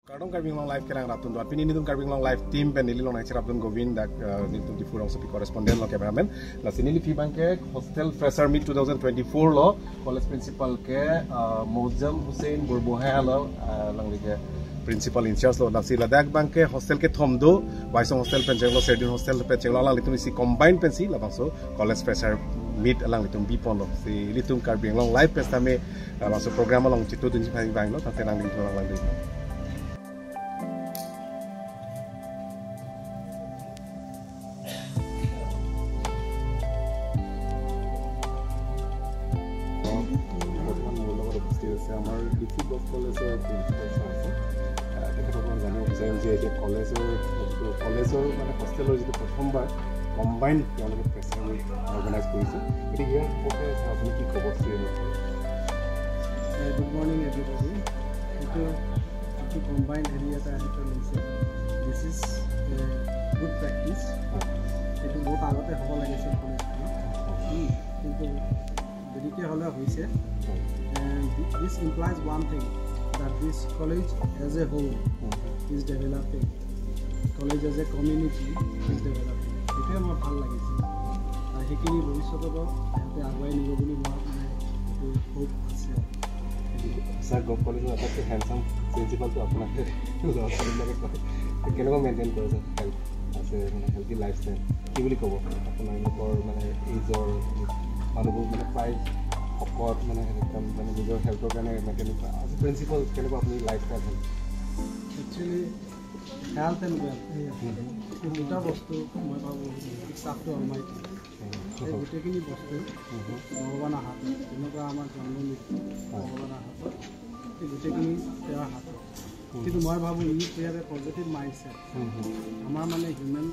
Kadang carving long life kerang ratun dua. Pini nitum carving long life team penili long naik cerapun Govind dak nitum di furong sepi koresponden lo cameraman. Lah sini li fibang ke Hostel Fresher Meet 2024 lo college principal ke Mozam Hussein Burboha lo lang liga principal in charge lo. Lah sila dak bang ke hostel ke Thomdo Waisong hostel penjeng lo Serdihun hostel penjeng lo lang litum isi combine pensi lah bangso college Fresher Meet lang litum bipon lo. Si litum carving long life pestame bangso program long citu tunjuk bang lo tapi lang litum lang litum. আমার Diffie gov কলেজৰ principal sir আছে তেখেতসকলক জানিব বিচাৰিম যে এতিয়া কলেজৰ মানে হোষ্টেলৰ যিটো প্ৰথমবাৰ কম্বাইন তেওঁলোকে ফ্ৰেছাৰ মিট অৰ্গেনাইজ কৰিছে গতিকে ইয়াৰ ওপৰতে আপুনি কি ক'ব গুড মৰ্ণিং এভৰিবডি এইটো কম্বাইন হেৰি এটা লৈছে দিছ ইজ গুড প্ৰেক্টিছ এইটো বহুত আগতে হ'ব লাগিছিল কলেজখনত কিন্তু দেৰিকৈ হ'লে হৈছে. And this implies one thing, that this college as a whole is developing. College as a community is developing. It's very ভাল লাগিছে আৰু সেইখিনি ভৱিষ্যতত ইয়াতে আগুৱাই নিব বুলি মই হোপ আছে. স্যার গভ কলেজৰ আটাইতকৈ হেণ্ডচাম প্ৰিন্সিপালটো আপোনাকে ল'ৰা ছোৱালীবিলাকে কয় কেনেকুৱা মেইনটেইন কৰে স্যাৰ হেল্থ আছে মানে হেল্থি লাইফষ্টাইল কি বুলি ক'ব আপোনালোকৰ মানে এইজৰ মানুহবোৰ মানে প্ৰায় শকত মানে একদম মানে নিজৰ হেল্থৰ কাৰণে মেইনটেইন কৰা আজি প্ৰিন্সিপাল কেনেকুৱা আপুনি lifestyle actually health and wealth এই দুটা বস্তু মই ভাবোঁ চাফটো আমাৰ এই গোটেইখিনি বস্তু ভগৱানৰ হাতত যেনেকুৱা আমাৰ জন্ম মৃত্যু ভগৱানৰ হাতত এই গোটেইখিনি তেওঁৰ হাতত কিন্তু মই ভাবোঁ ই ইয়াৰে পজিটিভ মাইণ্ডছেট আমাৰ মানে হিউমেন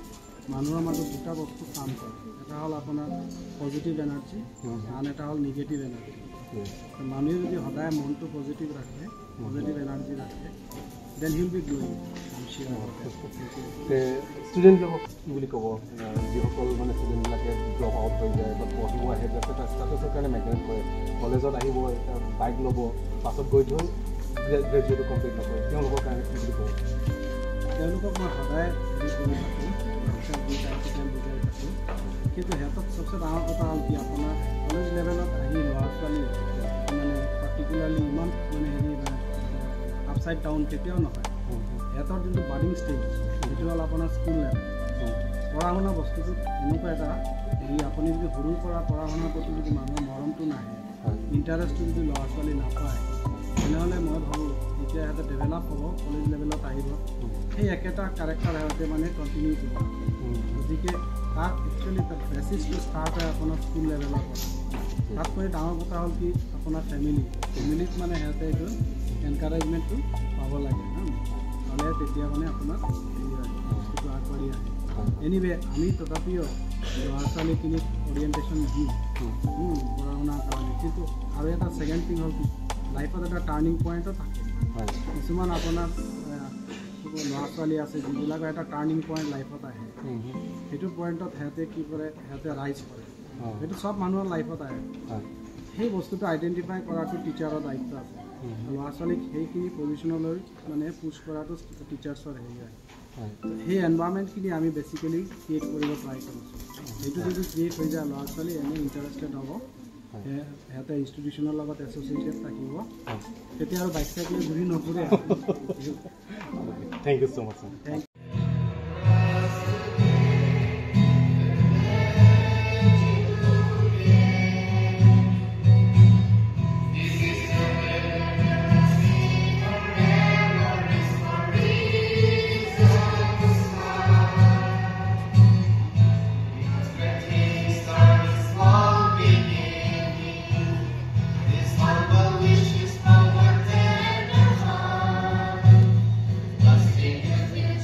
মানুহৰ মাজত দুটা বস্তু কাম কৰে এটা হ'ল আপোনাৰ পজিটিভ এনাৰ্জি আন এটা হ'ল নিগেটিভ এনাৰ্জি মানুহে যদি সদায় মনটো পজিটিভ ৰাখে পজিটিভ এনাৰ্জি ৰাখে দেন হিল বি গ্লোয়িং ষ্টুডেণ্টবিলাকক কি বুলি ক'ব যিসকল মানে ষ্টুডেণ্টবিলাকে ড্ৰপ আউট হৈ যায় বা পঢ়িব আহে যাতে এটা ষ্টাটাছৰ কাৰণে মেইনটেইন কৰে কলেজত আহিব এটা বাইক ল'ব পাছত গৈ থৈ গ্ৰেজুৱেটো কমপ্লিট নকৰে তেওঁলোকৰ কাৰণে কি বুলি ক'ব তেওঁলোকক মই সদায় হেৰি কৰি থাকোঁ বুজাই থাকোঁ কিন্তু সিহঁতক চবচে ডাঙৰ কথা হ'ল কি আপোনাৰ কলেজ লেভেলত আহি ল'ৰা ছোৱালী মানে পাৰ্টিকুলাৰলি ইমান মানে হেৰি আপচাইড ডাউন কেতিয়াও নহয় সিহঁতৰ যোনটো বাৰ্ডিং ষ্টেজ সেইটো হ'ল আপোনাৰ স্কুল লেভেল পঢ়া শুনা বস্তুটো এনেকুৱা এটা হেৰি আপুনি যদি সৰুৰ পৰা পঢ়া শুনাৰ প্ৰতি যদি মানুহৰ মৰমটো নাহে ইণ্টাৰেষ্টটো যদি ল'ৰা ছোৱালী নাপায় তেনেহ'লে মই ভাবোঁ যেতিয়া সিহঁতে ডেভেলপ হ'ব কলেজ লেভেলত আহিব সেই একেটা কেৰেক্টাৰ সিহঁতে মানে কণ্টিনিউ কৰিব গতিকে তাত একচুৱেলি তাত বেচিছটো ষ্টাৰ্ট হয় আপোনাৰ স্কুল লেভেলত তাতকৈ ডাঙৰ কথা হ'ল কি আপোনাৰ ফেমিলিত মানে সিহঁতে এইটো এনকাৰেজমেণ্টটো পাব লাগে নহ'লে তেতিয়া মানে আপোনাৰ হেৰি হয় বস্তুটো আগবাঢ়ি আহে এনিৱে আমি তথাপিও ল'ৰা ছোৱালীখিনিক অৰিয়েণ্টেশ্যন দিওঁ পঢ়া শুনাৰ কাৰণে কিন্তু আৰু এটা ছেকেণ্ড থিং হ'ল কি লাইফত এটা টাৰ্ণিং পইণ্টো থাকে কিছুমান আপোনাৰ ল'ৰা ছোৱালী আছে যিবিলাকৰ এটা টাৰ্ণিং পইণ্ট লাইফত আহে সেইটো পইণ্টত সিহঁতে কি কৰে সিহঁতে ৰাইজ কৰে সেইটো চব মানুহৰ লাইফত আহে সেই বস্তুটো আইডেণ্টিফাই কৰাটো টিচাৰৰ দায়িত্ব আছে ল'ৰা ছোৱালীক সেইখিনি পজিশ্যনলৈ মানে পুছ কৰাটো টিচাৰ্ছৰ হেৰি হয় সেই এনভাইৰমেণ্টখিনি আমি বেচিকেলি ক্ৰিয়েট কৰিব ট্ৰাই কৰিছোঁ সেইটো যদি ক্ৰিয়েট হৈ যায় ল'ৰা ছোৱালী এনেই ইণ্টাৰেষ্টেড হ'ব সিহঁতে ইনষ্টিটিউশ্যনৰ লগত এছ'চিয়েটেড থাকিব তেতিয়া আৰু বাইক চাইকেল ঘূৰি নুফুৰে thank you so' much thank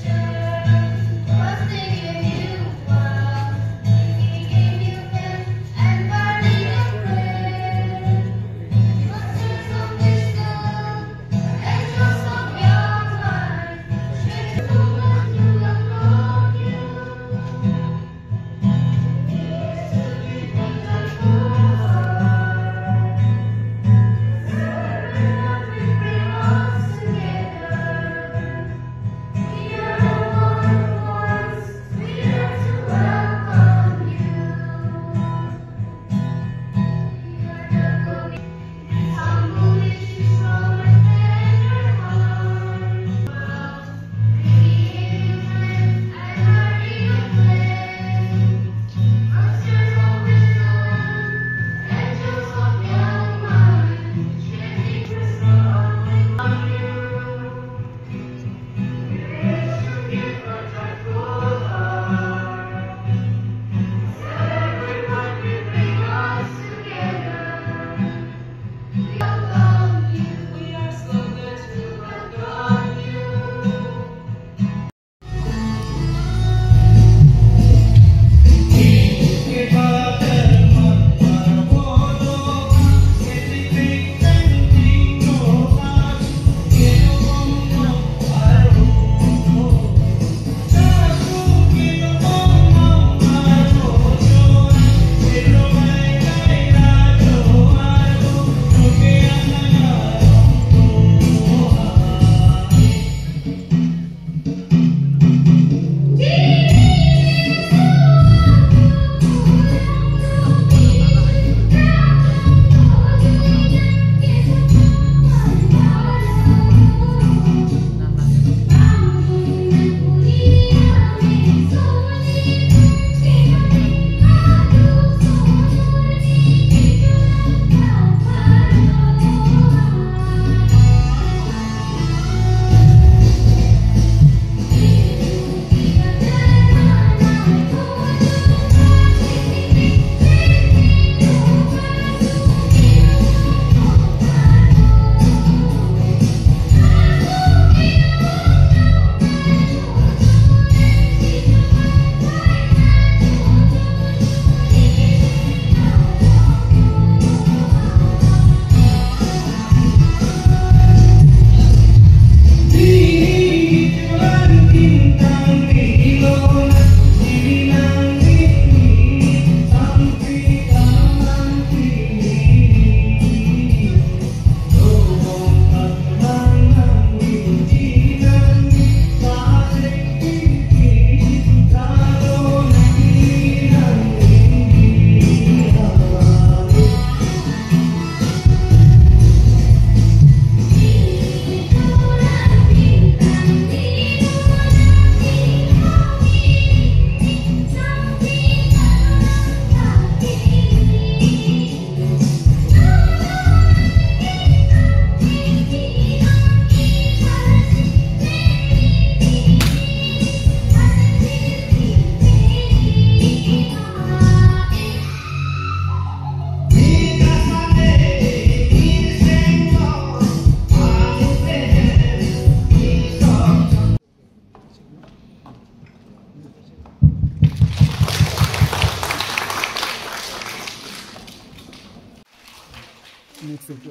Future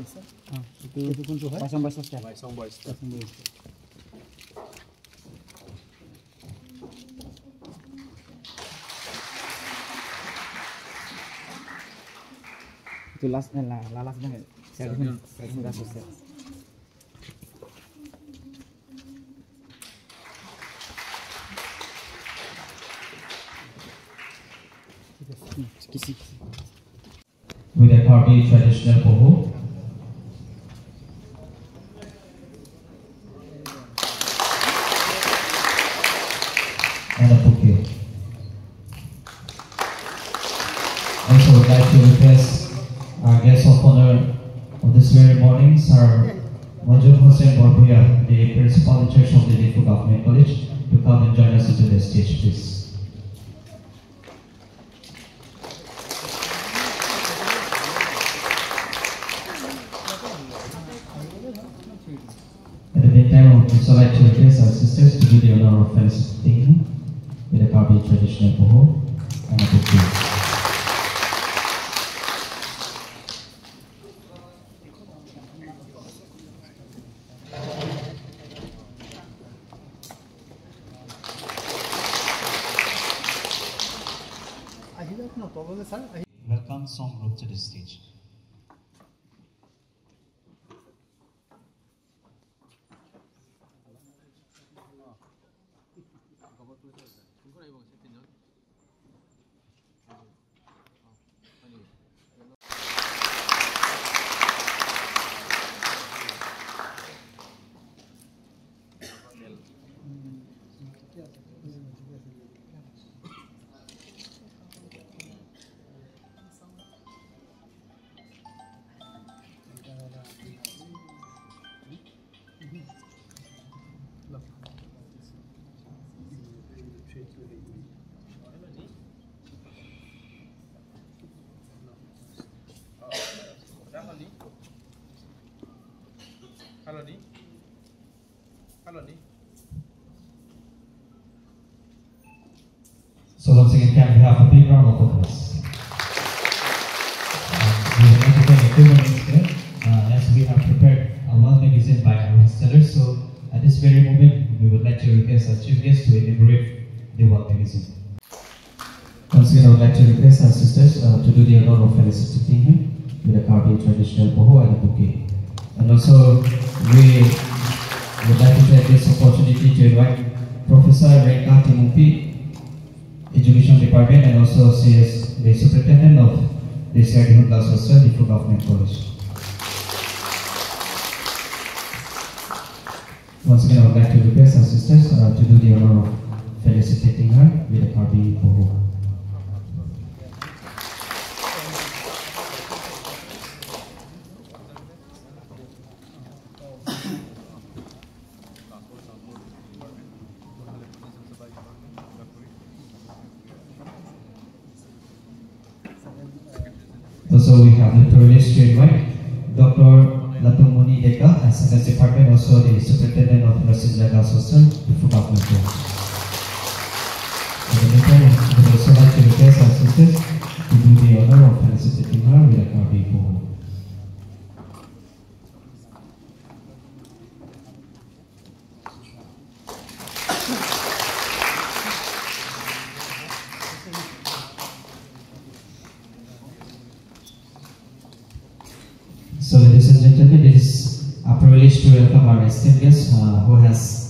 itu কোনটো হয় Waisong boys hostel. Waisong boys. Itu last banget. Serdihun hostel. Kisi. With a Karbi traditional poho. And a bouquet. Also would like to request our guest of honor of this very morning, Sir Hostel, the principal in charge of the Difu Government College, to come and join us into the stage, please. At the meantime, I would also like to request our sisters to do the honor of felicitating with a Karbi traditional poho and a bouquet. Welcome song group to the stage. So once again, can we have a big round of applause? We would like to thank the minister as we have prepared a one magazine by our sellers. So at this very moment, we would like to request our chief guest to inaugurate the one magazine. Once again, I would like to request our sisters to do the honor of felicitating him with a Karbi traditional poho and a bouquet. And also, we would like to take this opportunity to invite Professor Reka Timumpi, Education Department, and also CS, the Superintendent of the Serdihun Hostel, the Government College. Once again, I would like to request our sisters to do the honor of felicitating her with a Karbi poho. Also, we have the privilege to invite Dr. Latumuni Deka as Science Department, also the Superintendent of Rasinja Hostel, the Government College. In the meantime, we would also like to request our sisters to do the honor of felicitating her with a Karbi poho. So, ladies and gentlemen, it is a privilege to welcome our esteemed guest who has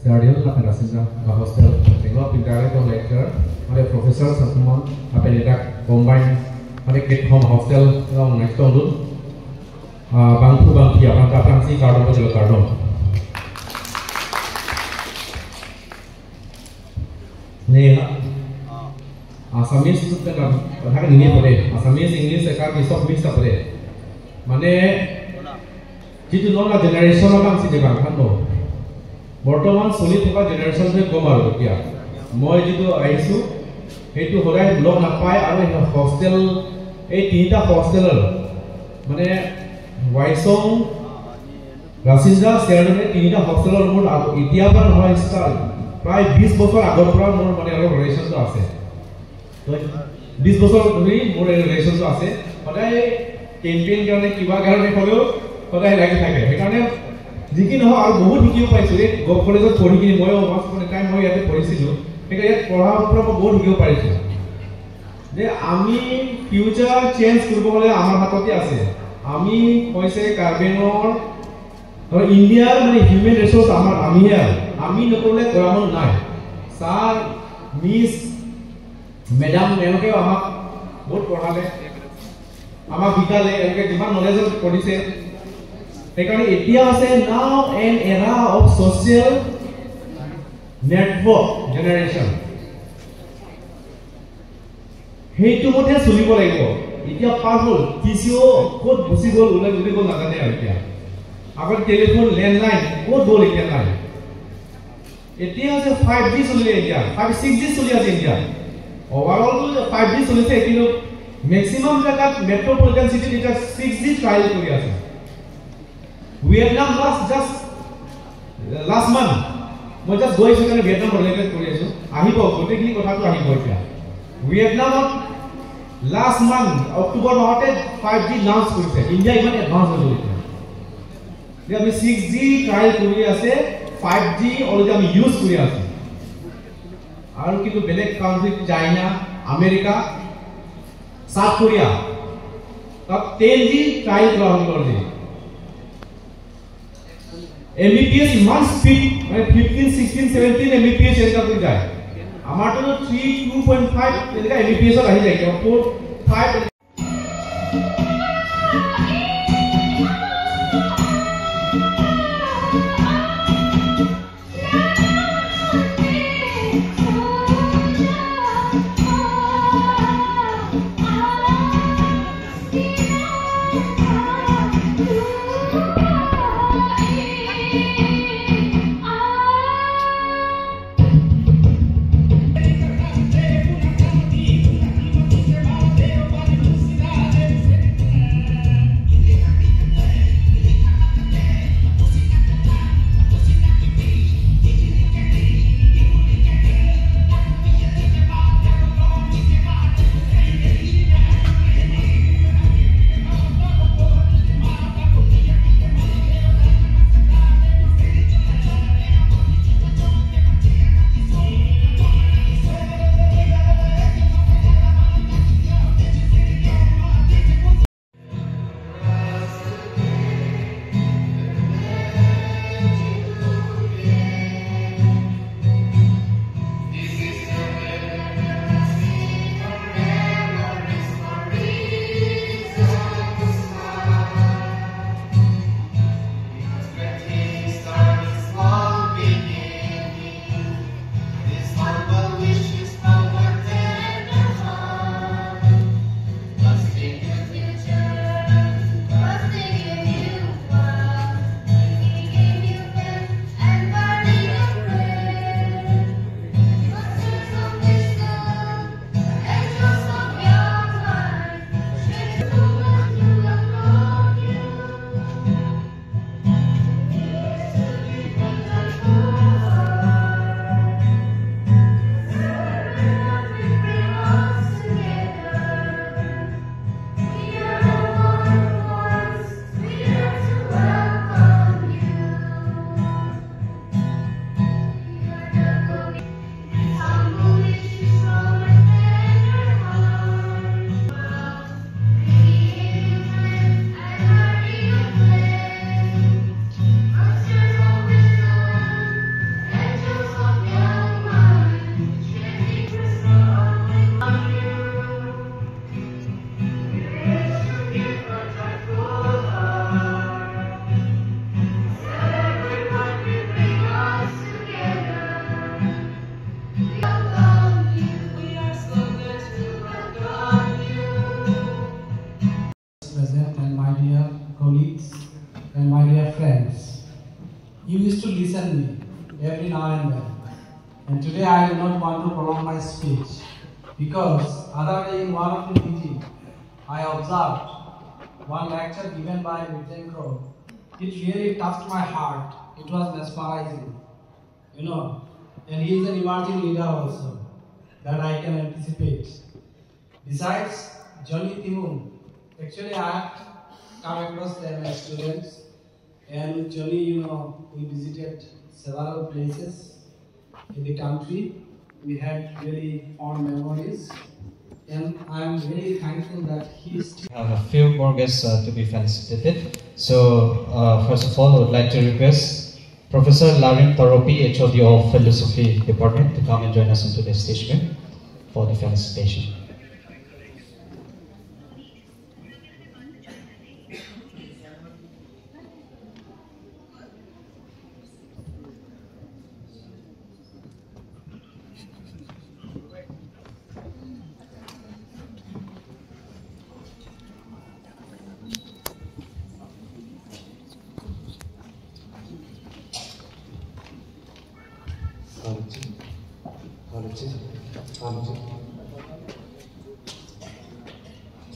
Serdihun lah Rasinja hostel. Tengok pindahan itu lecturer, ada profesor semua, apa ni tak combine, ada kit home hostel yang next tahun tu, bangku bang kapang si kardom juga kardom. Ni Assamese itu kan kadang ini boleh, Assamese English sekarang bisa mix tak boleh. Mana jitu nona generation orang si jaga kan tu. বৰ্তমান চলি থকা জেনেৰেশ্যনটোৱে কম আৰু এতিয়া মই যিটো আহিছোঁ সেইটো সদায় ব্লগ নাপায় আৰু হোষ্টেল এই তিনিটা হোষ্টেলৰ মানে ৱাইছং ৰাচিঞ্জা চেৰডনে তিনিটা হোষ্টেলৰ মোৰ এতিয়াৰ পৰা নহয় প্ৰায় 20 বছৰ আগৰ পৰা মোৰ মানে অলপ ৰিলেশ্যনটো আছে 20 বছৰ ধৰি মোৰ এই ৰিলেশ্যনটো আছে সদায় কেম্পেইন কাৰণে কিবা কাৰণে হ'লেও সদায় লাগি থাকে সেইকাৰণে যিকি নহয় আৰু বহুত শিকিব পাইছোঁ এই গভ কলেজত পঢ়ি কিনি মই টাইম মই ইয়াতে পঢ়িছিলোঁ সেইকাৰণে ইয়াত পঢ়াৰ পৰা মই বহুত শিকিব পাৰিছোঁ যে আমি ফিউচাৰ চেঞ্জ কৰিব হ'লে আমাৰ হাততে আছে আমি কৈছে কাৰ্বেনৰ ইণ্ডিয়াৰ মানে হিউমেন ৰিচোৰ্চ আমাৰ আমিহে আমি নকৰিলে কৰাব নাই ছাৰ মিছ মেডাম এওঁলোকে আমাক বহুত পঢ়ালে আমাক শিকালে এওঁলোকে যিমান নলেজ কৰিছে সেইকাৰণে এতিয়া আছে নাও এন এৰা অফ ছ'চিয়েল নেটৱৰ্ক জেনেৰেশ্যন সেইটো মতে চলিব লাগিব এতিয়া পাৰ হ'ল পিচিঅ' ক'ত গুচি গ'ল ওলাই যদি গ'ল নাজানে আৰু এতিয়া আগত টেলিফোন লেণ্ডলাইন ক'ত গ'ল এতিয়া নাই এতিয়া আছে 5G চলি এতিয়া 6G চলি আছে এতিয়া অভাৰঅলটো 5G চলিছে কিন্তু মেক্সিমাম জেগাত মেট্ৰপলিটান চিটিত এতিয়া 6G ট্ৰায়েল কৰি আছে Vietnam last month মই just গৈছো কাৰণে ভিয়েটনাম ৰিলেটেড কৰি আছো আহিব গোটেইখিনি কথাটো আহিব এতিয়া ভিয়েটনামত লাষ্ট মান্থ অক্টোবৰ মাহতে 5G লঞ্চ কৰিছে ইণ্ডিয়া ইমান এডভান্স হৈ গ'ল এতিয়া আমি 6G ট্ৰায়েল কৰি আছে 5G অলৰেডি আমি ইউজ কৰি আছো আৰু কিন্তু বেলেগ কাউন্ট্ৰি চাইনা আমেৰিকা সাউথ কোৰিয়া তাত 10G ট্ৰায়েল কৰা হ'ল অলৰেডি Mbps ইমান স্পীড মানে 15 16 17 Mbps এনেকা কৰি যায় আমাৰটো 3 2.5 এনেকা Mbps আহি যায় 4 5 Sergeant and my dear colleagues and my dear friends. You used to listen me every now and then. And today I do not want to prolong my speech because other day in one of the meetings I observed one lecture given by Waisong. It really touched my heart. It was mesmerizing. You know, and he is an emerging leader also that I can anticipate. Besides Johnny Timum, actually I have come across them as students, and with Johnny, you know, we visited several places in the country. We had really fond memories, and I'm really thankful that he's. We have a few more guests to be felicitated. So, first of all, I would like to request Professor Larin Toropi, HOD of Philosophy Department, to come and join us into the stage for the felicitation.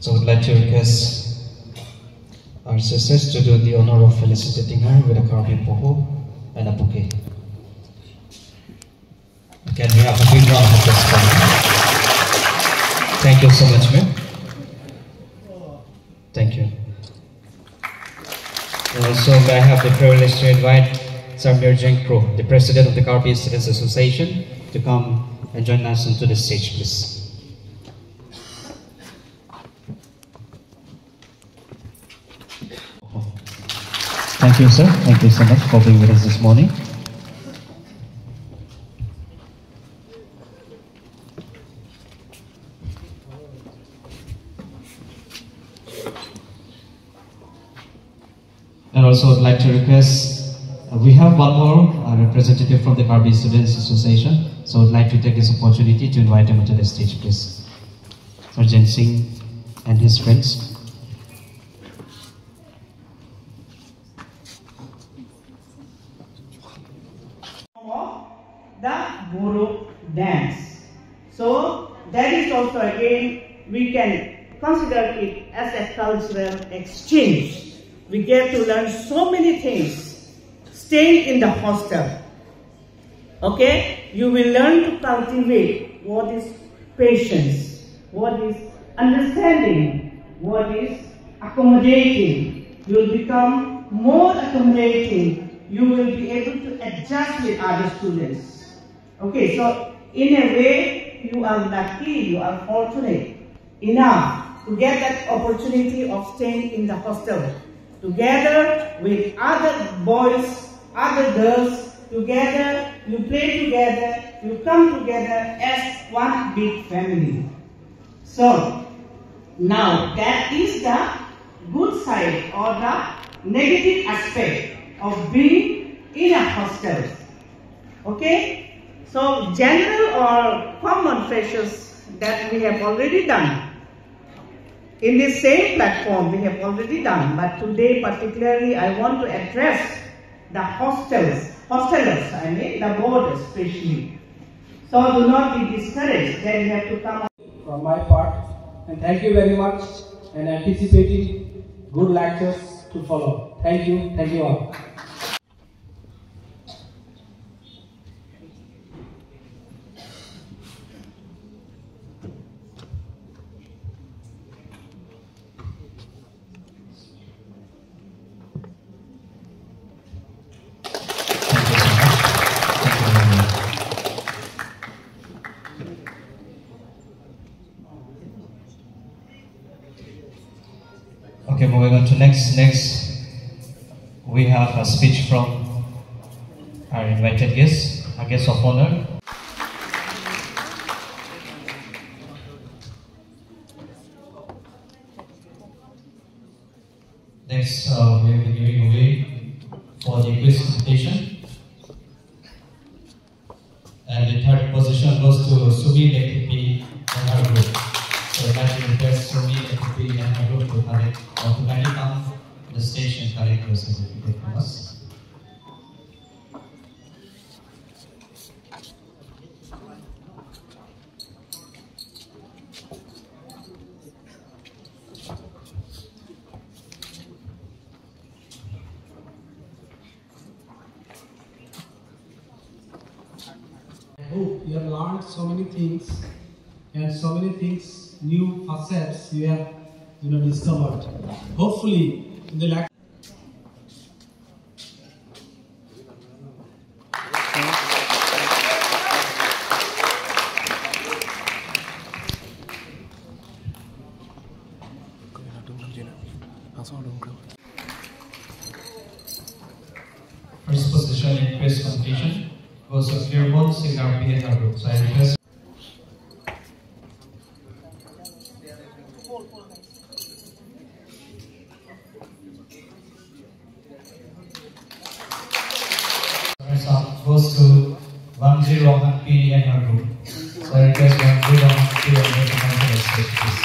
So I would like to request our sisters to do the honor of felicitating her with a carving poho and a bouquet. Can we have a big round of applause for her? Thank you so much, ma'am. Thank you. And also, may I have the privilege to invite Samir Jenkro, the President of the Karpi Students Association, to come and join us onto the stage, please. Thank you, sir. Thank you so much for being with us this morning. And also, I'd like to request, we have one more representative from the Karpi Students Association, so I'd like to take this opportunity to invite him onto the stage, please. Sergeant Singh and his friends. The Boro dance. So that is also again we can consider it as a cultural exchange. We get to learn so many things staying in the hostel. Okay, you will learn to cultivate what is patience, what is understanding, what is accommodating. You will become more accommodating. You will be able to adjust with other students. Okay, so in a way, you are lucky, you are fortunate enough to get that opportunity of staying in the hostel together with other boys, other girls, together, you play together, you come together as one big family. So, now that is the good side or the negative aspect of being in a hostel. Okay? So, general or common freshers that we have already done. In this same platform we have already done, but today particularly I want to address the hostelers, I mean the board especially. So do not be discouraged that you have to come. From my part, and thank you very much, and anticipating good lectures to follow. Thank you all. Okay, moving on to next, we have a speech from our invited guest, a guest of honor. Next, we will be giving away for the quiz presentation. And the third position goes to Sumi Lektipi and her group. So I'd like to request Sumi Lektipi and her group to have it. to kindly come to the stage and collect your certificate from us. I hope you have learned so many things, and so many things, new facets you have discovered. Hopefully, in the next. First position in quiz competition goes to Clearbone Singer PNR group. So I request. First up goes to 101 PNR group. So I request 101 PNR to come to the stage, please.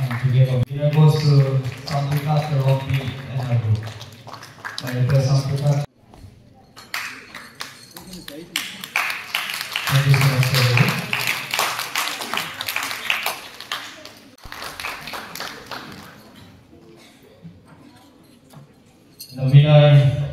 And to give a winner goes to Samrika PNR group. So I request Samrika. Thank you so much, everyone. The winner